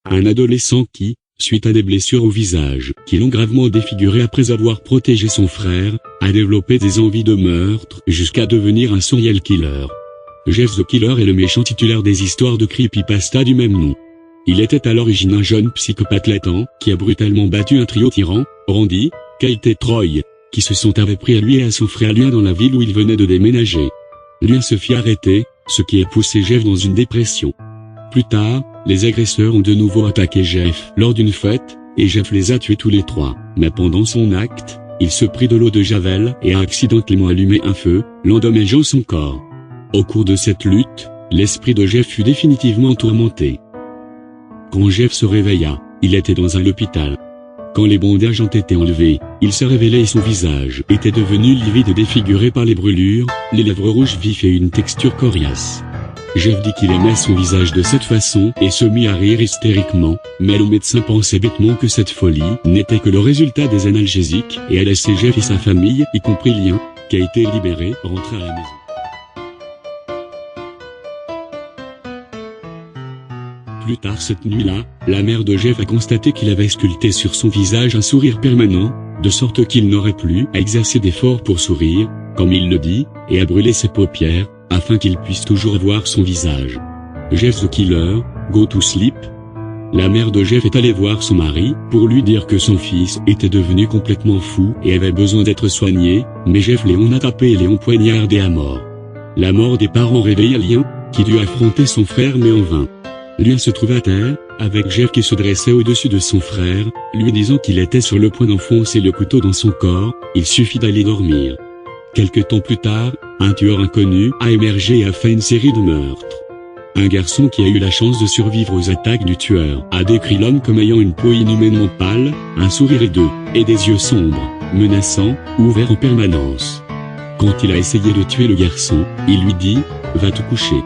un adolescent qui, suite à des blessures au visage qui l'ont gravement défiguré après avoir protégé son frère, a développé des envies de meurtre jusqu'à devenir un serial killer. Jeff the Killer est le méchant titulaire des histoires de creepypasta du même nom. Il était à l'origine un jeune psychopathe latent qui a brutalement battu un trio tyran, Randy, Kate et Troy, qui se sont pris à lui et à son frère Lien dans la ville où il venait de déménager. Lien se fit arrêter, ce qui a poussé Jeff dans une dépression. Plus tard, les agresseurs ont de nouveau attaqué Jeff lors d'une fête, et Jeff les a tués tous les trois. Mais pendant son acte, il se prit de l'eau de Javel et a accidentellement allumé un feu, l'endommageant son corps. Au cours de cette lutte, l'esprit de Jeff fut définitivement tourmenté. Quand Jeff se réveilla, il était dans un hôpital. Quand les bandages ont été enlevés, il s'est révélé et son visage était devenu livide et défiguré par les brûlures, les lèvres rouges vives et une texture coriace. Jeff dit qu'il aimait son visage de cette façon et se mit à rire hystériquement, mais le médecin pensait bêtement que cette folie n'était que le résultat des analgésiques et a laissé Jeff et sa famille, y compris Lien, qui a été libéré, rentrer à la maison. Plus tard cette nuit-là, la mère de Jeff a constaté qu'il avait sculpté sur son visage un sourire permanent, de sorte qu'il n'aurait plus à exercer d'efforts pour sourire, comme il le dit, et à brûler ses paupières, afin qu'il puisse toujours voir son visage. Jeff the Killer, go to sleep. La mère de Jeff est allée voir son mari, pour lui dire que son fils était devenu complètement fou et avait besoin d'être soigné, mais Jeff Léon a tapé et Léon poignardé à mort. La mort des parents réveilla Lien, qui dut affronter son frère mais en vain. Lien se trouvait à terre, avec Jeff qui se dressait au-dessus de son frère, lui disant qu'il était sur le point d'enfoncer le couteau dans son corps, il suffit d'aller dormir. Quelque temps plus tard, un tueur inconnu a émergé et a fait une série de meurtres. Un garçon qui a eu la chance de survivre aux attaques du tueur a décrit l'homme comme ayant une peau inhumainement pâle, un sourire hideux, et des yeux sombres, menaçants, ouverts en permanence. Quand il a essayé de tuer le garçon, il lui dit « Va te coucher ».